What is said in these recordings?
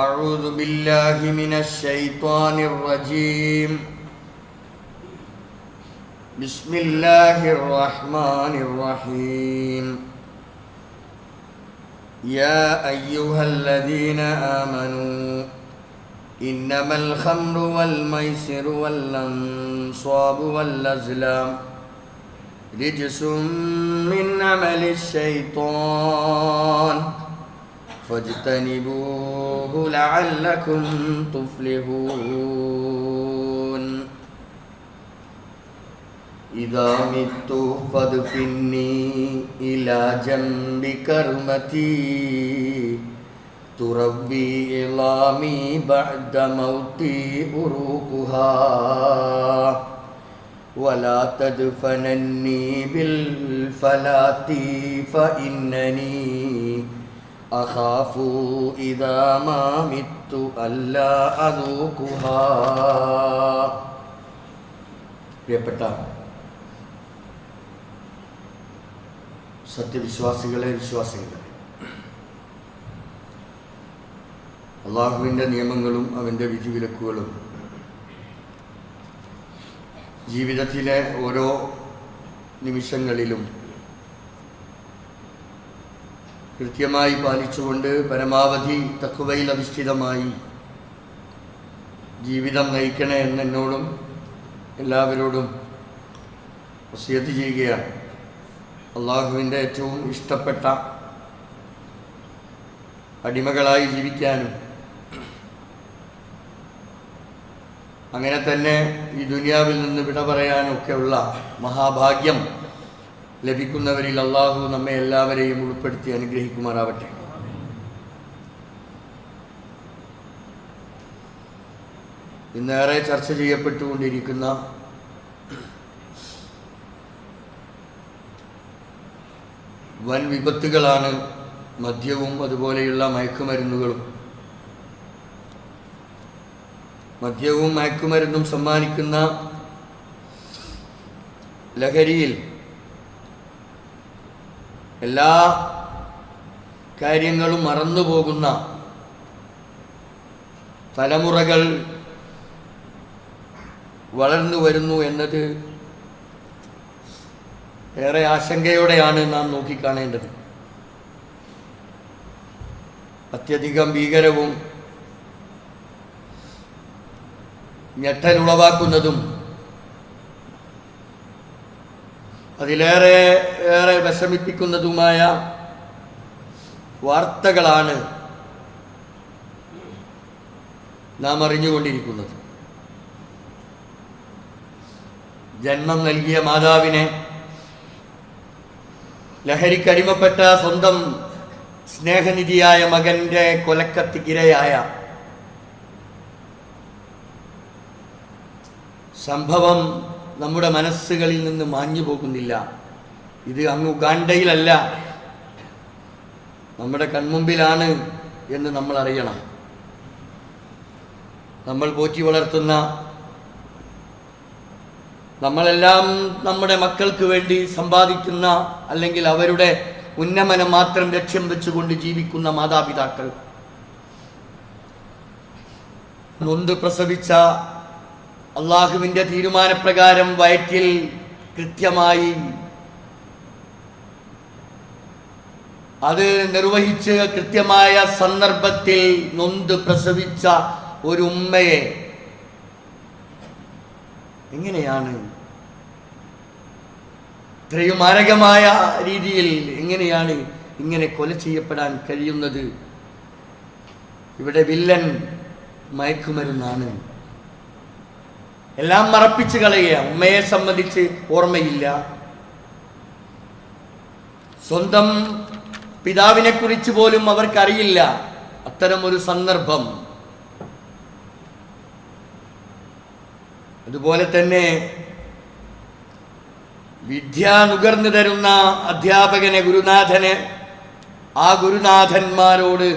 أعوذ بالله من الشيطان الرجيم. بسم الله الرحمن الرحيم. يا أيها الذين آمنوا إنما الخمر والميسر والأنصاب والأزلام رجس من عمل الشيطان فاجتنبوه لعلكم تفلحون. إذا مت فادفني إلى جنب كرمتي تربي عظامي بعد موتي أروقها ولا تدفنني بالفلاة فإنني أخاف إذا ما مت ألا أذوقها. പ്രിയപ്പെട്ട സത്യവിശ്വാസികളെ, വിശ്വാസികളെ, അള്ളാഹുവിൻ്റെ നിയമങ്ങളും അവൻ്റെ വിധിവിലക്കുകളും ജീവിതത്തിലെ ഓരോ നിമിഷങ്ങളിലും കൃത്യമായി പാലിച്ചുകൊണ്ട് പരമാവധി തഖ്വയിൽ അധിഷ്ഠിതമായി ജീവിതം നയിക്കണേ എന്നോടും എല്ലാവരോടും വസിയത്ത് ചെയ്യുകയാണ്. അള്ളാഹുവിൻ്റെ ഏറ്റവും ഇഷ്ടപ്പെട്ട അടിമകളായി ജീവിക്കാനും അങ്ങനെ തന്നെ ഈ ദുനിയാവിൽ നിന്ന് വിട പറയാനൊക്കെയുള്ള മഹാഭാഗ്യം ലഭിക്കുന്നവരിൽ അള്ളാഹു നമ്മെ എല്ലാവരെയും ഉൾപ്പെടുത്തി അനുഗ്രഹിക്കുമാറാവട്ടെ. ഇന്നേറെ ചർച്ച ചെയ്യപ്പെട്ടുകൊണ്ടിരിക്കുന്ന വൻ വിപത്തുകളാണ് മദ്യവും അതുപോലെയുള്ള മയക്കുമരുന്നുകളും. മദ്യവും മയക്കുമരുന്നും സമ്മാനിക്കുന്ന ലഹരിയിൽ എല്ലാ കാര്യങ്ങളും മറന്നുപോകുന്ന തലമുറകൾ വളർന്നു വരുന്നു എന്നത് ഏറെ ആശങ്കയോടെയാണ് നാം നോക്കിക്കാണേണ്ടത്. അത്യധികം ഭീകരവും ഞെട്ടലുളവാക്കുന്നതും അതിലേറെ വിഷമിപ്പിക്കുന്നതുമായ വാർത്തകളാണ് നാം അറിഞ്ഞുകൊണ്ടിരിക്കുന്നത്. ജന്മം നൽകിയ മാതാവിനെ ലഹരിക്കടിമപ്പെട്ട സ്വന്തം സ്നേഹനിധിയായ മകൻ്റെ കൊലക്കത്തിക്കിരയായ സംഭവം നമ്മുടെ മനസ്സുകളിൽ നിന്ന് മാഞ്ഞു പോകുന്നില്ല. ഇത് അങ്ങ് ഉഗാണ്ടയിലല്ല, നമ്മുടെ കൺമുമ്പിലാണ് എന്ന് നമ്മൾ അറിയണം. നമ്മൾ പോറ്റി വളർത്തുന്ന, നമ്മളെല്ലാം നമ്മുടെ മക്കൾക്ക് വേണ്ടി സമ്പാദിക്കുന്ന, അല്ലെങ്കിൽ അവരുടെ ഉന്നമനം മാത്രം ലക്ഷ്യം വെച്ചുകൊണ്ട് ജീവിക്കുന്ന മാതാപിതാക്കൾ നൊന്ത് പ്രസവിച്ച അള്ളാഹുവിൻ്റെ തീരുമാനപ്രകാരം വയറ്റിൽ കൃത്യമായി അത് നിർവഹിച്ച് കൃത്യമായ സന്ദർഭത്തിൽ നൊന്ത് പ്രസവിച്ച ഒരു ഉമ്മയെ എങ്ങനെയാണ് ഇത്രയും മാരകമായ രീതിയിൽ എങ്ങനെയാണ് ഇങ്ങനെ കൊല ചെയ്യപ്പെടാൻ കഴിയുന്നത്? ഇവിടെ വില്ലൻ മയക്കുമരുന്നാണ്. എല്ലാം മറപ്പിച്ച് കളയുക. ഉമ്മയെ സംബന്ധിച്ച് ഓർമ്മയില്ല, സ്വന്തം പിതാവിനെ കുറിച്ച് പോലും അവർക്കറിയില്ല. അത്തരമൊരു സന്ദർഭം. അതുപോലെ തന്നെ വിദ്യ നുകർന്നു തരുന്ന അധ്യാപകനെ, ഗുരുനാഥനെ, ആ ഗുരുനാഥന്മാരോട്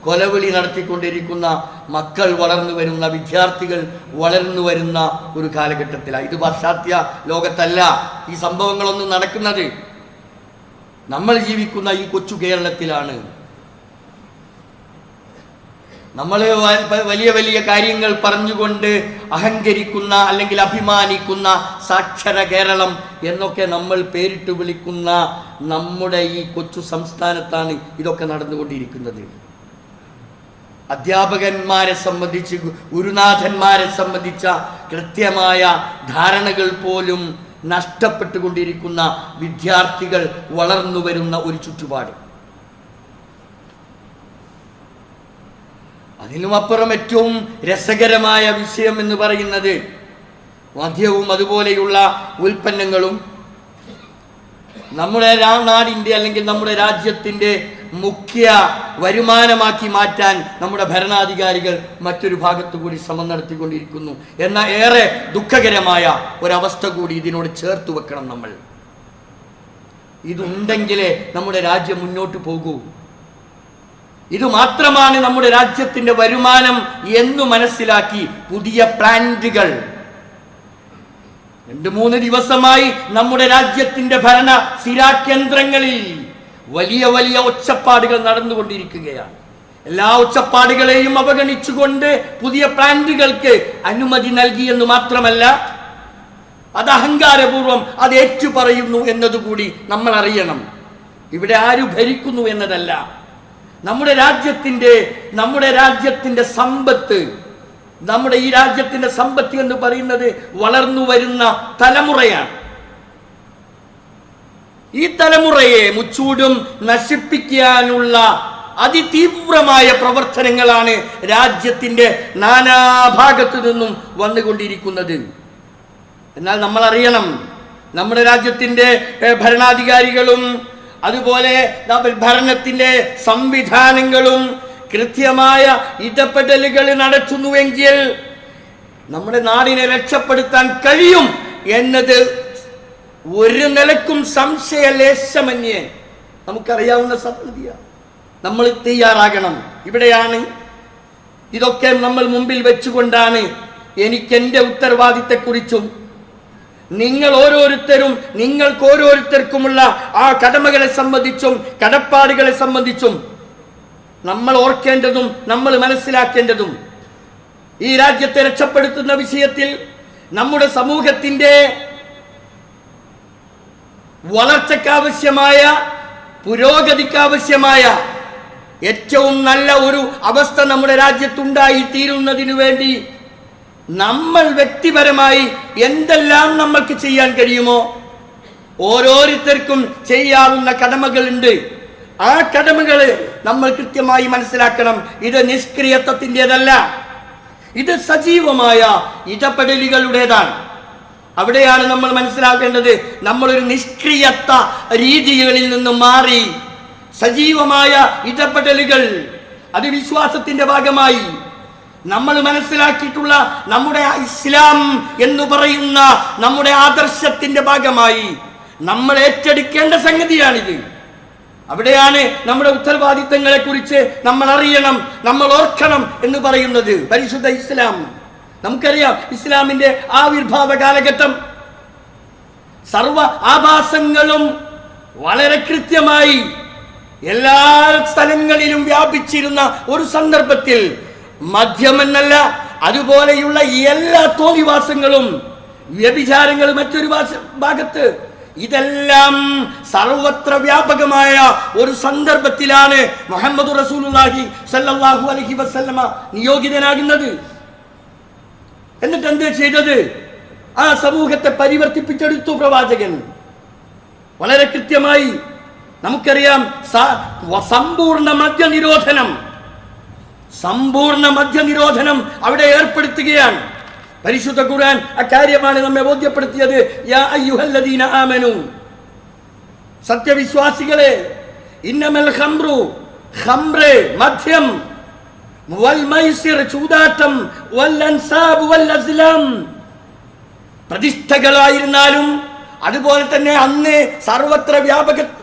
കൊലവിളി നടത്തിക്കൊണ്ടിരിക്കുന്ന മക്കൾ വളർന്നു വരുന്ന, വിദ്യാർത്ഥികൾ വളർന്നു വരുന്ന ഒരു കാലഘട്ടത്തിലാണ്. ഇത് പാശ്ചാത്യ ലോകത്തല്ല ഈ സംഭവങ്ങളൊന്നും നടക്കുന്നത്. നമ്മൾ ജീവിക്കുന്ന ഈ കൊച്ചു കേരളത്തിലാണ്. നമ്മൾ വലിയ വലിയ കാര്യങ്ങൾ പറഞ്ഞുകൊണ്ട് അഹങ്കരിക്കുന്ന അല്ലെങ്കിൽ അഭിമാനിക്കുന്ന സാക്ഷര കേരളം എന്നൊക്കെ നമ്മൾ പേരിട്ട് വിളിക്കുന്ന നമ്മുടെ ഈ കൊച്ചു സംസ്ഥാനത്താണ് ഇതൊക്കെ നടന്നുകൊണ്ടിരിക്കുന്നത്. അധ്യാപകന്മാരെ സംബന്ധിച്ച്, ഗുരുനാഥന്മാരെ സംബന്ധിച്ച കൃത്യമായ ധാരണകൾ പോലും നഷ്ടപ്പെട്ടുകൊണ്ടിരിക്കുന്ന വിദ്യാർത്ഥികൾ വളർന്നു വരുന്ന ഒരു ചുറ്റുപാട്. അതിനുമപ്പുറം ഏറ്റവും രസകരമായ വിഷയം എന്ന് പറയുന്നത് മദ്യവും അതുപോലെയുള്ള ഉൽപ്പന്നങ്ങളും നമ്മുടെ നാടിൻ്റെ അല്ലെങ്കിൽ നമ്മുടെ രാജ്യത്തിൻ്റെ മുഖ്യ വരുമാനമാക്കി മാറ്റാൻ നമ്മുടെ ഭരണാധികാരികൾ മറ്റൊരു ഭാഗത്തു കൂടി ശ്രമം നടത്തിക്കൊണ്ടിരിക്കുന്നു എന്ന ഏറെ ദുഃഖകരമായ ഒരവസ്ഥ കൂടി ഇതിനോട് ചേർത്ത് വെക്കണം. നമ്മൾ ഇതുണ്ടെങ്കിലേ നമ്മുടെ രാജ്യം മുന്നോട്ട് പോകൂ. ഇത് മാത്രമാണ് നമ്മുടെ രാജ്യത്തിന്റെ വരുമാനം എന്നു മനസ്സിലാക്കി പുതിയ പ്ലാന്റുകൾ 2-3 ദിവസമായി നമ്മുടെ രാജ്യത്തിന്റെ ഭരണ സ്ഥിരാകേന്ദ്രങ്ങളിൽ വലിയ വലിയ ഒച്ചപ്പാടുകൾ നടന്നുകൊണ്ടിരിക്കുകയാണ്. എല്ലാ ഒച്ചപ്പാടുകളെയും അവഗണിച്ചുകൊണ്ട് പുതിയ പ്ലാന്റുകൾക്ക് അനുമതി നൽകിയെന്ന് മാത്രമല്ല, അത് അഹങ്കാരപൂർവം അത് ഏറ്റുപറയുന്നു എന്നതുകൂടി നമ്മൾ അറിയണം. ഇവിടെ ആര് ഭരിക്കുന്നു എന്നതല്ല, നമ്മുടെ രാജ്യത്തിന്റെ സമ്പത്ത്, നമ്മുടെ ഈ രാജ്യത്തിന്റെ സമ്പത്ത് എന്ന് പറയുന്നത് വളർന്നു വരുന്ന തലമുറയാണ്. ഈ തലമുറയെ മുച്ചൂടും നശിപ്പിക്കാനുള്ള അതിതീവ്രമായ പ്രവർത്തനങ്ങളാണ് രാജ്യത്തിന്റെ നാനാഭാഗത്തു നിന്നും വന്നുകൊണ്ടിരിക്കുന്നത്. എന്നാൽ നമ്മൾ അറിയണം, നമ്മുടെ രാജ്യത്തിന്റെ ഭരണാധികാരികളും അതുപോലെ ഭരണത്തിന്റെ സംവിധാനങ്ങളും കൃത്യമായ ഇടപെടലുകൾ നടത്തുന്നുവെങ്കിൽ നമ്മുടെ നാടിനെ രക്ഷപ്പെടുത്താൻ കഴിയും എന്നത് ഒരു നിലക്കും സംശയലേശമന്യേ നമുക്കറിയാവുന്ന സംഗതിയാണ്. നമ്മൾ തയ്യാറാകണം. ഇവിടെയാണ് ഇതൊക്കെ നമ്മൾ മുമ്പിൽ വെച്ചുകൊണ്ടാണ് എനിക്ക് എൻ്റെ ഉത്തരവാദിത്തത്തെക്കുറിച്ചും നിങ്ങൾക്ക് ഓരോരുത്തർക്കുമുള്ള ആ കടമകളെ സംബന്ധിച്ചും കടപ്പാടുകളെ സംബന്ധിച്ചും നമ്മൾ ഓർക്കേണ്ടതും നമ്മൾ മനസ്സിലാക്കേണ്ടതും, ഈ രാജ്യത്തെ രക്ഷപ്പെടുത്തുന്ന വിഷയത്തിൽ നമ്മുടെ സമൂഹത്തിന്റെ വളർച്ചയ്ക്കാവശ്യമായ, പുരോഗതിക്കാവശ്യമായ ഏറ്റവും നല്ല ഒരു അവസ്ഥ നമ്മുടെ രാജ്യത്തുണ്ടായി തീരുന്നതിനു വേണ്ടി നമ്മൾ വ്യക്തിപരമായി എന്തെല്ലാം നമ്മൾക്ക് ചെയ്യാൻ കഴിയുമോ ഓരോരുത്തർക്കും ചെയ്യാവുന്ന കടമകളുണ്ട്. ആ കടമകൾ നമ്മൾ കൃത്യമായി മനസ്സിലാക്കണം. ഇത് നിഷ്ക്രിയത്വത്തിൻ്റെതല്ല, ഇത് സജീവമായ ഇടപെടലുകളുടേതാണ്. അവിടെയാണ് നമ്മൾ മനസ്സിലാക്കേണ്ടത്. നമ്മളൊരു നിഷ്ക്രിയത്വ രീതികളിൽ നിന്ന് മാറി സജീവമായ ഇടപെടലുകൾ, അത് വിശ്വാസത്തിന്റെ ഭാഗമായി നമ്മൾ മനസ്സിലാക്കിയിട്ടുള്ള നമ്മുടെ ഇസ്ലാം എന്ന് പറയുന്ന നമ്മുടെ ആദർശത്തിന്റെ ഭാഗമായി നമ്മൾ ഏറ്റെടുക്കേണ്ട സംഗതിയാണിത്. അവിടെയാണ് നമ്മുടെ ഉത്തരവാദിത്തങ്ങളെ കുറിച്ച് നമ്മൾ അറിയണം, നമ്മൾ ഓർക്കണം എന്ന് പറയുന്നത്. പരിശുദ്ധ ഇസ്ലാം, നമുക്കറിയാം, ഇസ്ലാമിന്റെ ആവിർഭാവ കാലഘട്ടം സർവ ആഭാസങ്ങളും വളരെ കൃത്യമായി എല്ലാ സ്ഥലങ്ങളിലും വ്യാപിച്ചിരുന്ന ഒരു സന്ദർഭത്തിൽ മദ്യമെന്നല്ല, അതുപോലെയുള്ള എല്ലാ തോന്നിവാസങ്ങളും, വ്യഭിചാരങ്ങളും മറ്റൊരു ഭാഗത്ത്, ഇതെല്ലാം സർവത്ര വ്യാപകമായ ഒരു സന്ദർഭത്തിലാണ് മുഹമ്മദ് റസൂലുള്ളാഹി സ്വല്ലല്ലാഹു അലൈഹി വസല്ലമ നിയോഗിതനാകുന്നത്. എന്നിട്ട് എന്താ ചെയ്തത്? ആ സമൂഹത്തെ പരിവർത്തിപ്പിച്ചെടുത്തു പ്രവാചകൻ. വളരെ കൃത്യമായി നമുക്കറിയാം, സമ്പൂർണ്ണ മദ്യനിരോധനം അവിടെ ഏർപ്പെടുത്തുകയാണ്. പരിശുദ്ധ ഖുർആൻ അക്കാര്യമാണ് നമ്മെ ബോധ്യപ്പെടുത്തിയത്. യാ അയ്യുഹല്ലദീന ആമനു, സത്യവിശ്വാസികളെ, ഇന്നമൽ ഖംറു, ഖംറ് മദ്യം, വൽ മൈസിർ ചൂതാട്ടം, വൽ അൻസാബ് വൽ അസ്ലാം, പ്രതിഷ്ഠകളായിരുന്നാലും അതുപോലെ തന്നെ അന്ന് സർവത്ര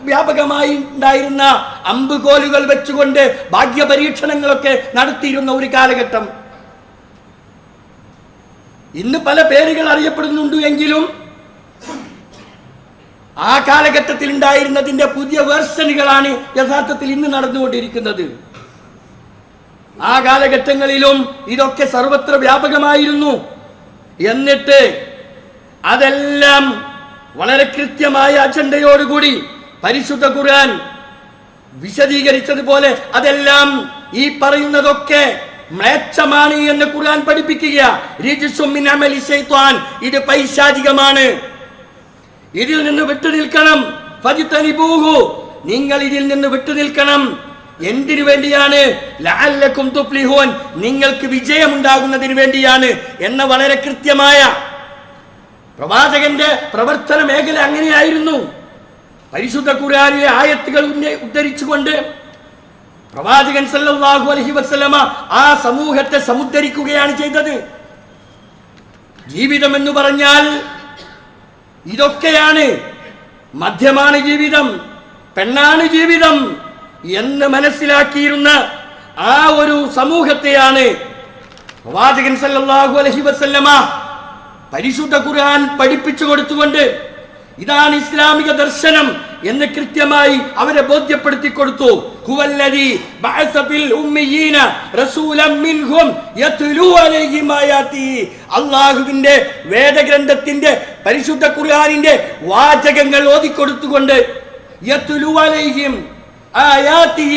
വ്യാപകമായി ഉണ്ടായിരുന്ന അമ്പുകോലുകൾ വെച്ചുകൊണ്ട് ഭാഗ്യപരീക്ഷണങ്ങളൊക്കെ നടത്തിയിരുന്ന ഒരു കാലഘട്ടം. ഇന്ന് പല പേരുകൾ അറിയപ്പെടുന്നുണ്ട് എങ്കിലും ആ കാലഘട്ടത്തിൽ ഉണ്ടായിരുന്നതിന്റെ പുതിയ വേർഷനുകളാണ് യഥാർത്ഥത്തിൽ ഇന്ന് നടന്നുകൊണ്ടിരിക്കുന്നത്. ആ കാലഘട്ടങ്ങളിലും ഇതൊക്കെ സർവത്ര വ്യാപകമായിരുന്നു. എന്നിട്ട് അതെല്ലാം വളരെ കൃത്യമായ അജണ്ടയോടുകൂടി പരിശുദ്ധ ഖുർആൻ വിശദീകരിച്ചതുപോലെ അതെല്ലാം ഈ പറയുന്നതൊക്കെ മ്ലേച്ഛമാണ് എന്ന് ഖുർആൻ പഠിപ്പിക്കുക. റിജ്സും മിൻ അമലി ശൈത്വാൻ, ഇത് പൈശാചികമാണ്, ഇതിൽ നിന്ന് വിട്ടുനിൽക്കണം. ഫജ്തനിബൂഹു, നിങ്ങൾ ഇതിൽ നിന്ന് വിട്ടുനിൽക്കണം. എന്തിനു വേണ്ടിയാണ്? ലഅല്ലക്കും തുഫ്ലിഹൂൻ, നിങ്ങൾക്ക് വിജയമുണ്ടാകുന്നതിന് വേണ്ടിയാണ് എന്ന വളരെ കൃത്യമായ പ്രവാചകന്റെ പ്രവർത്തന മേഖല അങ്ങനെയായിരുന്നു. പരിശുദ്ധ ഖുർആനിലെ ആയത്തുകൾ ഉദ്ധരിച്ചുകൊണ്ട് പ്രവാചകൻ സല്ലല്ലാഹു അലൈഹി വസല്ലമ ആ സമൂഹത്തെ സമുദ്ധരിക്കുകയാണ് ചെയ്തത്. ജീവിതം എന്ന് പറഞ്ഞാൽ ഇതൊക്കെയാണ്. മധ്യമാണ് ജീവിതം, പെണ്ണാണ് ജീവിതം എന്ന് മനസ്സിലാക്കിയിരുന്ന ആ ഒരു സമൂഹത്തെയാണ് പ്രവാചകൻ സല്ലല്ലാഹു അലൈഹി വസല്ലമ പരിശുദ്ധ ഖുർആൻ പഠിപ്പിച്ചു കൊടുത്തുകൊണ്ട് ഇതാണ് ഇസ്ലാമിക ദർശനം എന്ന് കൃത്യമായി അവരെ ബോധ്യപ്പെടുത്തി കൊടുത്തു. ഹുവല്ലദീ ബഅസ ഫിൽ ഉമ്മiyീന റസൂലൻ മിൻഹും യത്ലൂ അലൈഹിം ആയാതി, അല്ലാഹുവിന്റെ വേദഗ്രന്ഥത്തിന്റെ പരിശുദ്ധ ഖുർആനിന്റെ വാചകങ്ങൾ ഓതിക്കൊടുത്തുകൊണ്ട് യത്ലൂ അലൈഹിം ആയാതി,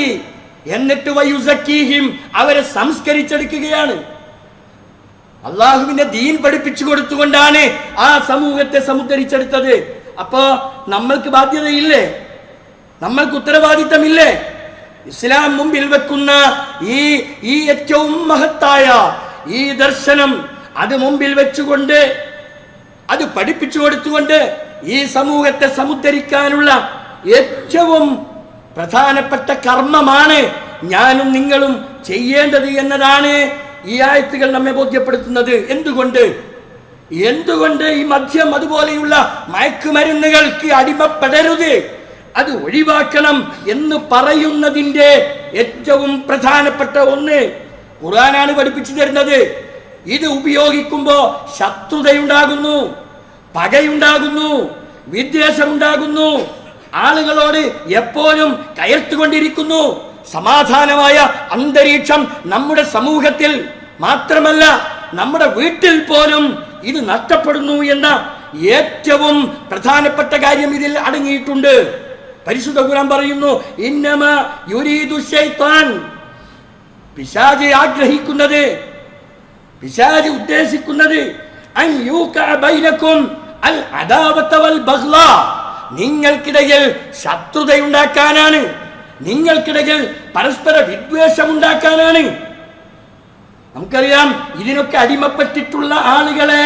എന്നിട്ട് വയുസക്കീഹിം, അവരെ സംസ്കരിച്ചെടുക്കുകയാണ്. അള്ളാഹുവിന്റെ ദീൻ പഠിപ്പിച്ചു കൊടുത്തുകൊണ്ടാണ് ആ സമൂഹത്തെ സമുദ്ധരിച്ചെടുത്തത്. അപ്പോ നമ്മൾക്ക് ബാധ്യതയില്ലേ? നമ്മൾക്ക് ഉത്തരവാദിത്തമില്ലേ? ഇസ്ലാം മുമ്പിൽ വെക്കുന്ന ഈ ഏറ്റവും മഹത്തായ ഈ ദർശനം അത് മുമ്പിൽ വെച്ചുകൊണ്ട് അത് പഠിപ്പിച്ചു കൊടുത്തുകൊണ്ട് ഈ സമൂഹത്തെ സമുദ്ധരിക്കാനുള്ള ഏറ്റവും പ്രധാനപ്പെട്ട കർമ്മമാണ് ഞാനും നിങ്ങളും ചെയ്യേണ്ടത് എന്നതാണ് ഈ ആയത്തുകൾ നമ്മെ ബോധ്യപ്പെടുത്തുന്നത്. എന്തുകൊണ്ട് ഈ മദ്യം അതുപോലെയുള്ള മയക്കുമരുന്നുകൾക്ക് അടിമപ്പെടരുത്, അത് ഒഴിവാക്കണം എന്ന് പറയുന്നതിന്റെ ഏറ്റവും പ്രധാനപ്പെട്ട ഒന്ന് ഖുർആനാണ് പഠിപ്പിച്ചു തരുന്നത്. ഇത് ഉപയോഗിക്കുമ്പോ ശത്രുതയുണ്ടാകുന്നു, പകയുണ്ടാകുന്നു, വിദ്വേഷമുണ്ടാകുന്നു, ആളുകളോട് എപ്പോഴും കയർത്തുകൊണ്ടിരിക്കുന്നു. സമാധാനമായ അന്തരീക്ഷം നമ്മുടെ സമൂഹത്തിൽ മാത്രമല്ല നമ്മുടെ വീട്ടിൽ പോലും ഇത് നഷ്ടപ്പെടുന്നു എന്ന ഏറ്റവും പ്രധാനപ്പെട്ട കാര്യം ഇതിൽ അടങ്ങിയിട്ടുണ്ട്. പരിശുദ്ധ ഖുർആൻ പറയുന്നു, ഇന്നമാ യുരീദു ശൈത്താൻ, പിശാച് ആഗ്രഹിക്കുന്നത്, പിശാച് ഉദ്ദേശിക്കുന്നത് അൻ യൂഖഅ ബൈനകും അൽ അദാവത വൽ ബഗ്ളാ, നിങ്ങൾക്കിടയിൽ ശത്രുതയുണ്ടാക്കാനാണ്, നിങ്ങൾക്കിടയിൽ പരസ്പര വിദ്വേഷമുണ്ടാക്കാനാണ്. നമുക്കറിയാം, ഇതിനൊക്കെ അടിമപ്പെട്ടിട്ടുള്ള ആളുകളെ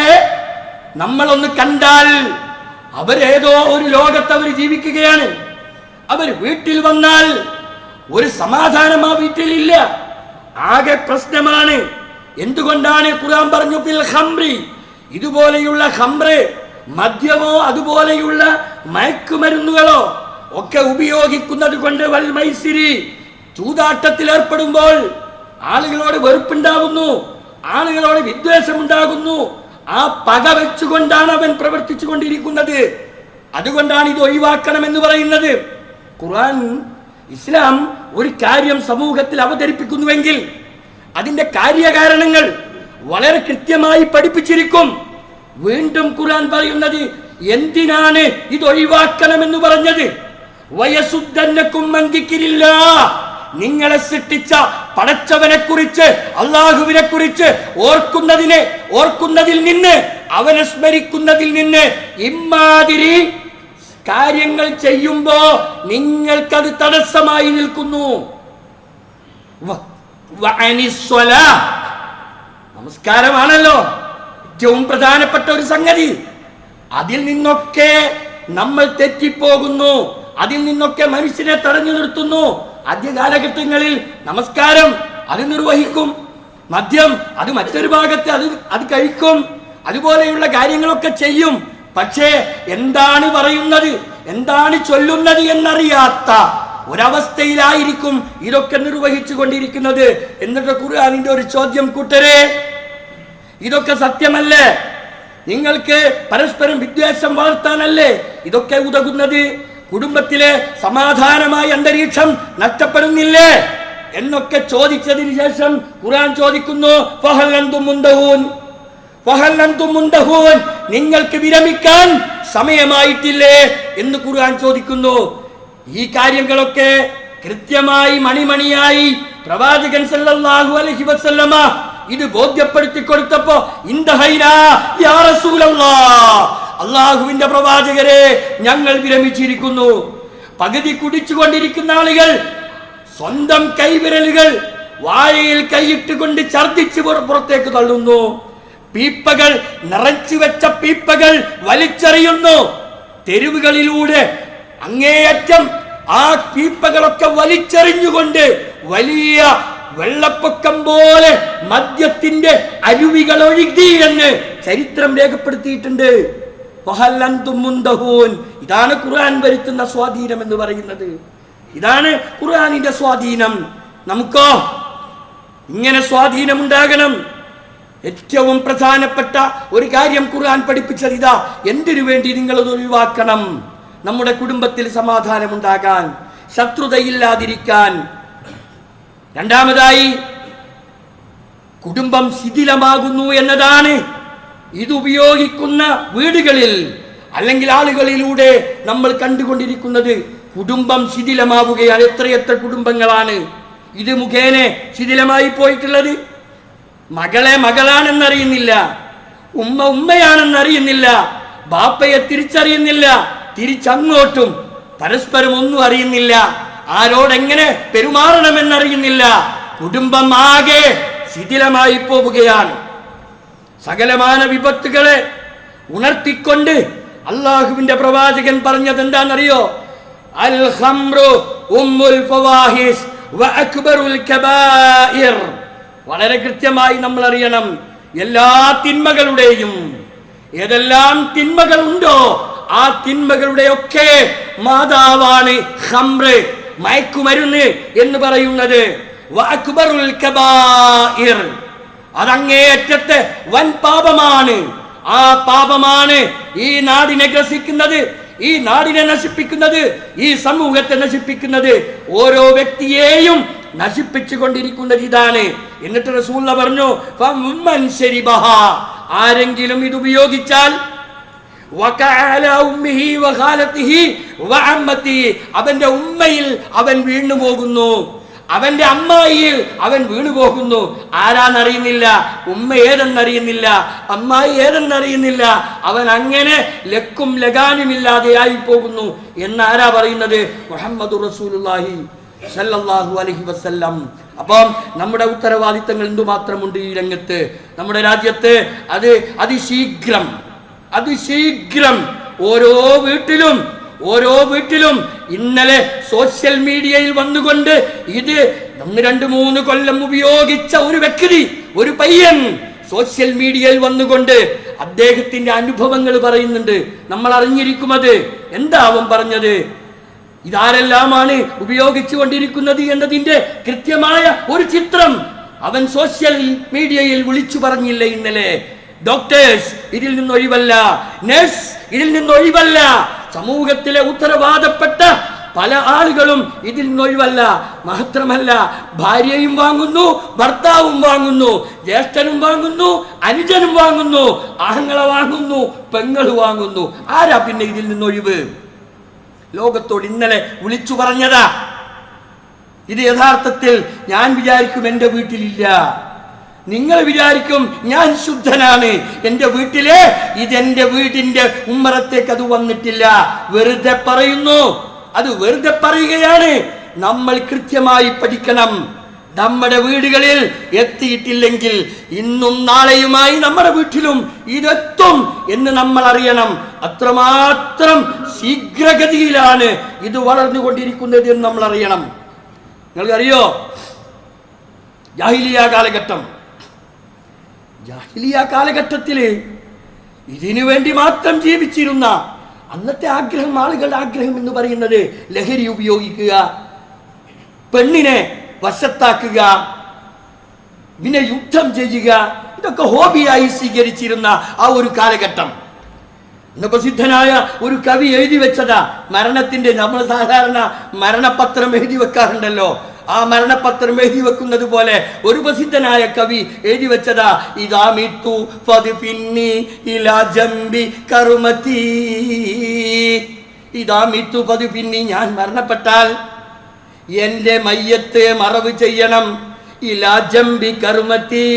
നമ്മളൊന്ന് കണ്ടാൽ അവരേതോ ഒരു ലോകത്ത് അവർ ജീവിക്കുകയാണ്. അവർ വീട്ടിൽ വന്നാൽ ഒരു സമാധാനം ആ വീട്ടിലില്ല, ആകെ പ്രശ്നമാണ്. എന്തുകൊണ്ടാണ്? ഖുർആൻ പറഞ്ഞു ഫിൽ ഖംറി, ഇതുപോലെയുള്ള ഖംറ്, മദ്യമോ അതുപോലെയുള്ള മയക്കുമരുന്നുകളോ ഒക്കെ ഉപയോഗിക്കുന്നത് കൊണ്ട് വൽ മൈസിരി, ചൂതാട്ടത്തിൽ ഏർപ്പെടുമ്പോൾ ആളുകളോട് വെറുപ്പുണ്ടാകുന്നു, ആളുകളോട് വിദ്വേഷമുണ്ടാകുന്നു. ആ പക വെച്ചുകൊണ്ടാണ് അവൻ പ്രവർത്തിച്ചു കൊണ്ടിരിക്കുന്നത്. അതുകൊണ്ടാണ് ഇത് ഒഴിവാക്കണമെന്ന് പറയുന്നത്. ഖുർആൻ, ഇസ്ലാം ഒരു കാര്യം സമൂഹത്തിൽ അവതരിപ്പിക്കുന്നുവെങ്കിൽ അതിന്റെ കാര്യകാരണങ്ങൾ വളരെ കൃത്യമായി പഠിപ്പിച്ചിരിക്കും. വീണ്ടും ഖുർആൻ പറയുന്നത് എന്തിനാണ് ഇത് ഒഴിവാക്കണമെന്ന് പറഞ്ഞത്? വയസുദ്ധന്നക്കും അൻ ദിക്രില്ലാഹ്, നിങ്ങളെ സൃഷ്ടിച്ച പടച്ചവനെ കുറിച്ച്, അള്ളാഹുവിനെ കുറിച്ച് ഓർക്കുന്നതിൽ നിന്ന്, അവനെ സ്മരിക്കുന്നതിൽ നിന്ന് ഇമ്മാതിരി കാര്യങ്ങൾ ചെയ്യുമ്പോ നിങ്ങൾക്കത് തടസ്സമായി നിൽക്കുന്നു. നമസ്കാരമാണല്ലോ ഏറ്റവും പ്രധാനപ്പെട്ട ഒരു സംഗതി. അതിൽ നിന്നൊക്കെ നമ്മൾ തെറ്റിപ്പോകുന്നു, അതിൽ നിന്നൊക്കെ മനുഷ്യനെ തടഞ്ഞു നിർത്തുന്നു. ആദ്യ കാലഘട്ടങ്ങളിൽ നമസ്കാരം അത് നിർവഹിക്കും, മദ്യം അത് മറ്റൊരു ഭാഗത്ത് അത് കഴിക്കും, അതുപോലെയുള്ള കാര്യങ്ങളൊക്കെ ചെയ്യും. പക്ഷേ എന്താണ് പറയുന്നത്, എന്താണ് ചൊല്ലുന്നത് എന്നറിയാത്ത ഒരവസ്ഥയിലായിരിക്കും ഇതൊക്കെ നിർവഹിച്ചു കൊണ്ടിരിക്കുന്നത്. എന്നിട്ട് ഖുർആനിന്റെ ഒരു ചോദ്യം, കൂട്ടരെ, ഇതൊക്കെ സത്യമല്ലേ? നിങ്ങൾക്ക് പരസ്പരം വിദ്വേഷം വളർത്താനല്ലേ ഇതൊക്കെ ഉതകുന്നത്? കുടുംബത്തിലെ സമാധാനമായ അന്തരീക്ഷം നഷ്ടപ്പെടുന്നില്ലേ എന്നൊക്കെ ചോദിച്ചതിന് ശേഷം ഖുർആൻ ചോദിക്കുന്നു ഫഹൽ അൻതും മുന്തഹൂൻ, നിങ്ങൾക്ക് വിരമിക്കാൻ സമയമായിട്ടില്ലേ എന്ന് ഖുർആൻ ചോദിക്കുന്നു. ഈ കാര്യങ്ങളൊക്കെ കൃത്യമായി മണിമണിയായി പ്രവാചകൻ സല്ലല്ലാഹു അലൈഹി വസല്ലമ ഇത് ബോധ്യപ്പെടുത്തി കൊടുത്തപ്പോ ഇന്തഹൈനാ യാ റസൂലല്ലാഹ്, അല്ലാഹുവിന്റെ പ്രവാചകരെ ഞങ്ങൾ വിരമിച്ചിരിക്കുന്നു. പകുതി കുടിച്ചുകൊണ്ടിരിക്കുന്ന ആളുകൾ സ്വന്തം കൈവിരലുകൾ വായയിൽ കൈയിട്ടുകൊണ്ട് ഛർദ്ദിച്ച് പുറത്തേക്ക് തള്ളുന്നു. പീപ്പകൾ നിറച്ചു വെച്ച പീപ്പകൾ വലിച്ചെറിയുന്നു. തെരുവുകളിലൂടെ അങ്ങേയറ്റം ആ പീപ്പകളൊക്കെ വലിച്ചെറിഞ്ഞുകൊണ്ട് വലിയ വെള്ളപ്പൊക്കം പോലെ മദ്യത്തിന്റെ അരുവികൾ ഒഴുകി എന്ന് ചരിത്രം രേഖപ്പെടുത്തിയിട്ടുണ്ട്. ഇതാണ് ഖുർആൻ വരുത്തുന്ന സ്വാധീനം എന്ന് പറയുന്നത്. ഇതാണ് ഖുർആനിന്റെ സ്വാധീനം. നമുക്കോ ഇങ്ങനെ സ്വാധീനം ഉണ്ടാകണം. ഏറ്റവും പ്രധാനപ്പെട്ട ഒരു കാര്യം ഖുർആൻ പഠിപ്പിച്ചത് ഇതാ, എന്തിനു വേണ്ടി നിങ്ങളത് ഒഴിവാക്കണം? നമ്മുടെ കുടുംബത്തിൽ സമാധാനം ഉണ്ടാകാൻ, ശത്രുതയില്ലാതിരിക്കാൻ. രണ്ടാമതായി, കുടുംബം ശിഥിലമാകുന്നു എന്നതാണ് ഇതുപയോഗിക്കുന്ന വീടുകളിൽ അല്ലെങ്കിൽ ആളുകളിലൂടെ നമ്മൾ കണ്ടുകൊണ്ടിരിക്കുന്നത്. കുടുംബം ശിഥിലമാവുകയാണ്. എത്രയെത്ര കുടുംബങ്ങളാണ് ഇത് മുഖേന ശിഥിലമായി പോയിട്ടുള്ളത്. മകളെ മകളാണെന്നറിയുന്നില്ല, ഉമ്മയാണെന്നറിയുന്നില്ല, ബാപ്പയെ തിരിച്ചറിയുന്നില്ല, തിരിച്ചങ്ങോട്ടും പരസ്പരം ഒന്നും അറിയുന്നില്ല, ആരോടെങ്ങനെ പെരുമാറണമെന്നറിയുന്നില്ല. കുടുംബം ആകെ ശിഥിലമായി പോവുകയാണ്. സകലമാന വിപത്തുകളെ ഉണർത്തിക്കൊണ്ട് അള്ളാഹുവിന്റെ പ്രവാചകൻ പറഞ്ഞത് എന്താണെന്നറിയോ? അൽ ഖംറു ഉമ്മുൽ ഫവാഹിഷ് വ അക്ബറുൽ കബായിർ. വളരെ കൃത്യമായി നമ്മൾ അറിയണം, എല്ലാ തിന്മകളുടെയും ഏതെല്ലാം തിന്മകളുണ്ടോ ആ തിന്മകളുടെയൊക്കെ മാതാവാണ് ഖംറ്, മയക്കുമരുന്ന് എന്ന് പറയുന്നത്. വ അക്ബറുൽ കബായിർ, അതങ്ങേയറ്റത്തെ വൻ പാപമാണ്. ആ പാപമാണ് ഈ നാടിനെ ഗ്രസിക്കുന്നത്, ഈ നാടിനെ നശിപ്പിക്കുന്നത്, ഈ സമൂഹത്തെ നശിപ്പിക്കുന്നത്, ഓരോ വ്യക്തിയെയും നശിപ്പിച്ചു കൊണ്ടിരിക്കുന്നത് ഇതാണ്. എന്നിട്ട് റസൂൽ പറഞ്ഞു, ആരെങ്കിലും ഇത് ഉപയോഗിച്ചാൽ അവന്റെ ഉമ്മയിൽ അവൻ വീണുപോകുന്നു, അവന്റെ അമ്മായിയിൽ അവൻ വീണുപോകുന്നു. ആരാന്നറിയുന്നില്ല, ഉമ്മ ഏതെന്നറിയുന്നില്ല, അമ്മായി ഏതെന്നറിയുന്നില്ല, അവൻ അങ്ങനെ ലക്കും ലഗാനുമില്ലാതെയായി പോകുന്നു എന്നാരാ പറയുന്നത്? മുഹമ്മദ് റസൂലുള്ളാഹി സല്ലല്ലാഹു അലൈഹി വസല്ലം. അപ്പം നമ്മുടെ ഉത്തരവാദിത്തങ്ങൾ എന്തുമാത്രമുണ്ട് ഈ രംഗത്ത്. നമ്മുടെ രാജ്യത്ത് അത് അതിശീഘ്രം ഓരോ വീട്ടിലും ഇന്നലെ സോഷ്യൽ മീഡിയയിൽ വന്നുകൊണ്ട് ഇത് 2-3 കൊല്ലം ഉപയോഗിച്ച ഒരു വ്യക്തി, ഒരു പയ്യൻ സോഷ്യൽ മീഡിയയിൽ വന്നുകൊണ്ട് അദ്ദേഹത്തിന്റെ അനുഭവങ്ങൾ പറയുന്നുണ്ട്. നമ്മൾ അറിഞ്ഞിരിക്കുന്നത്. എന്താ അവൻ പറഞ്ഞത്? ഇതാരെല്ലാമാണ് ഉപയോഗിച്ചു കൊണ്ടിരിക്കുന്നത് എന്നതിന്റെ കൃത്യമായ ഒരു ചിത്രം അവൻ സോഷ്യൽ മീഡിയയിൽ വിളിച്ചു പറഞ്ഞില്ല ഇന്നലെ. ഡോക്ടേഴ്സ് ഇതിൽ നിന്നൊഴിവല്ല, നഴ്സ് ഇതിൽ നിന്നൊഴിവല്ല, സമൂഹത്തിലെ ഉത്തരവാദപ്പെട്ട പല ആളുകളും ഇതിൽ നിന്നൊഴിവല്ല. മാത്രമല്ല, ഭാര്യയും വാങ്ങുന്നു, ഭർത്താവും വാങ്ങുന്നു, ജ്യേഷ്ഠനും വാങ്ങുന്നു, അനുജനും വാങ്ങുന്നു, ആങ്ങളെ വാങ്ങുന്നു, പെങ്ങൾ വാങ്ങുന്നു. ആരാ പിന്നെ ഇതിൽ നിന്നൊഴിവ്? ലോകത്തോട് ഇന്നലെ വിളിച്ചു പറഞ്ഞതാ. ഇത് യഥാർത്ഥത്തിൽ ഞാൻ വിചാരിക്കും എൻ്റെ വീട്ടിലില്ല, നിങ്ങൾ വിചാരിക്കും ഞാൻ ശുദ്ധനാണ്, എൻ്റെ വീട്ടിലെ ഇതെന്റെ വീടിന്റെ ഉമ്മറത്തേക്ക് അത് വന്നിട്ടില്ല. വെറുതെ പറയുന്നു, അത് വെറുതെ പറയുകയാണ്. നമ്മൾ കൃത്യമായി പഠിക്കണം. നമ്മുടെ വീടുകളിൽ എത്തിയിട്ടില്ലെങ്കിൽ ഇന്നും നാളെയുമായി നമ്മുടെ വീട്ടിലും ഇതെത്തും എന്ന് നമ്മൾ അറിയണം. അത്രമാത്രം ശീഘ്രഗതിയിലാണ് ഇത് വളർന്നുകൊണ്ടിരിക്കുന്നത് എന്ന് നമ്മൾ അറിയണം. നിങ്ങൾക്കറിയോ, ജാഹിലിയ കാലഘട്ടത്തിൽ ഇതിനു വേണ്ടി മാത്രം ജീവിച്ചിരുന്ന അന്നത്തെ ആഗ്രഹം, ആളുകളുടെ ആഗ്രഹം എന്ന് പറയുന്നത് ലഹരി ഉപയോഗിക്കുക, പെണ്ണിനെ വശത്താക്കുക, പിന്നെ യുദ്ധം ചെയ്യുക, ഇതൊക്കെ ഹോബിയായി സ്വീകരിച്ചിരുന്ന ആ ഒരു കാലഘട്ടം. ഇന്ന് പ്രസിദ്ധനായ ഒരു കവി എഴുതി വെച്ചതാ മരണത്തിന്റെ. നമ്മൾ സാധാരണ മരണപത്രം എഴുതി വെക്കാറുണ്ടല്ലോ, ആ മരണപത്രം എഴുതി വെക്കുന്നത് പോലെ ഒരു പ്രസിദ്ധനായ കവി എഴുതി വെച്ചതാ, ഇദാ മിതു ഫദ്ഫിന്നി ഇലാ ജംബി കറുമതി, ഇദാ മിതു ഫദ്ഫിന്നി, ഞാൻ മരണപ്പെട്ടാൽ എൻ്റെ മയ്യത്ത് മറവ് ചെയ്യണം, ഇലാ ജംബി കറുമതി,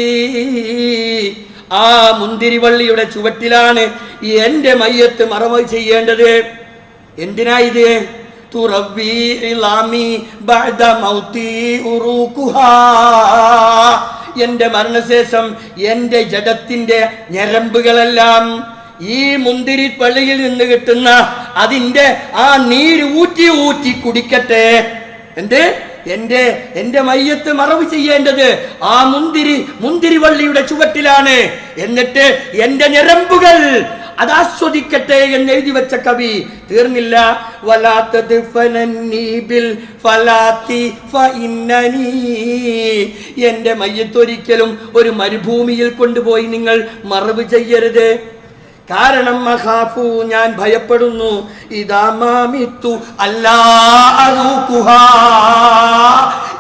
ആ മുന്തിരിവള്ളിയുടെ ചുവട്ടിലാണ് എൻ്റെ മയ്യത്ത് മറവ് ചെയ്യേണ്ടത്. എന്തിനാ ഇത്? തുറവ്വി ഇളാമി ബഅദ മൗതി ഉറൂഖുഹാ, എൻ്റെ മരണശേഷം എൻ്റെ ജഡത്തിൻ്റെ ഞരമ്പുകളെല്ലാം ഈ മുന്തിരി പള്ളിയിൽ നിന്ന് കിട്ടുന്ന അതിൻ്റെ ആ നീര് ഊറ്റി ഊറ്റി കുടിക്കട്ടെ. എന്റെ മയ്യത്ത് മറവ് ചെയ്യേണ്ടത് ആ മുന്തിരിവള്ളിയുടെ ചുവട്ടിലാണ്. എന്നിട്ട് എന്റെ ഞരമ്പുകൾ അത് ആസ്വദിക്കട്ടെ എന്ന് എഴുതി വെച്ച കവി തീർന്നില്ല. എന്റെ മയ്യത്ത് ഒരിക്കലും ഒരു മരുഭൂമിയിൽ കൊണ്ടുപോയി നിങ്ങൾ മറവ് ചെയ്യരുത്. കാരണം മഖാഫു, ഞാൻ ഭയപ്പെടുന്നു, ഇദാമാമിത്തു അല്ലാഅറൂഖുഹാ,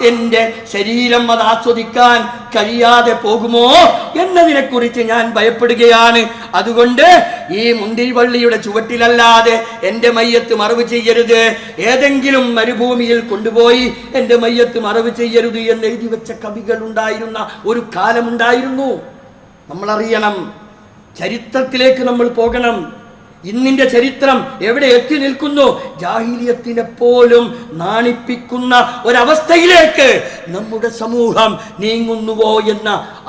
എൻ്റെ ശരീരം അത് ആസ്വദിക്കാൻ കഴിയാതെ പോകുമോ എന്നതിനെ കുറിച്ച് ഞാൻ ഭയപ്പെടുകയാണ്. അതുകൊണ്ട് ഈ മുന്തിരിവള്ളിയുടെ ചുവട്ടിലല്ലാതെ എൻ്റെ മയ്യത്ത് മറവ് ചെയ്യരുത്, ഏതെങ്കിലും മരുഭൂമിയിൽ കൊണ്ടുപോയി എൻ്റെ മയ്യത്ത് മറവ് ചെയ്യരുത് എന്ന് എഴുതി വെച്ച കവികൾ ഉണ്ടായിരുന്ന ഒരു കാലമുണ്ടായിരുന്നു. നമ്മളറിയണം, ചരിത്രത്തിലേക്ക് നമ്മൾ പോകണം. ഇന്നിന്റെ ചരിത്രം എവിടെ എത്തി നിൽക്കുന്നു? ജാഹിലിയത്തിനെ പോലും നാണിപ്പിക്കുന്ന ഒരവസ്ഥയിലേക്ക് നമ്മുടെ സമൂഹം നീങ്ങുന്നുവോ എന്ന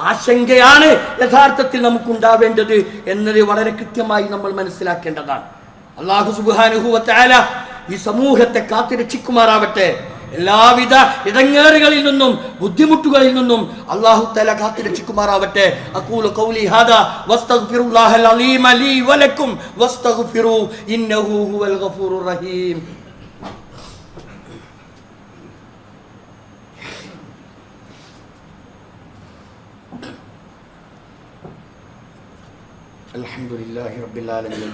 ആശങ്കയാണ് യഥാർത്ഥത്തിൽ നമുക്കുണ്ടാവേണ്ടത് എന്നത് വളരെ കൃത്യമായി നമ്മൾ മനസ്സിലാക്കേണ്ടതാണ്. അല്ലാഹു സുബ്ഹാനഹു വ തആല ഈ സമൂഹത്തെ കാത്തുരക്ഷിക്കുമാറാവട്ടെ. എല്ലാവിധ ഇടങ്ങേറുകളിൽ നിന്നും ബുദ്ധിമുട്ടുകളിൽ നിന്നും അല്ലാഹു തആല കാത്തുരക്ഷിക്കുമാറാവട്ടെ. അഖൂലു ഖൗലി ഹാദാ വസ്തഗ്ഫിറുല്ലാഹൽ അലീമ ലീ വലക്കും വസ്തഗ്ഫിറൂ ഇന്നഹു ഹുവൽ ഗഫൂറുർ റഹീം. അൽഹംദുലില്ലാഹി റബ്ബിൽ ആലമീൻ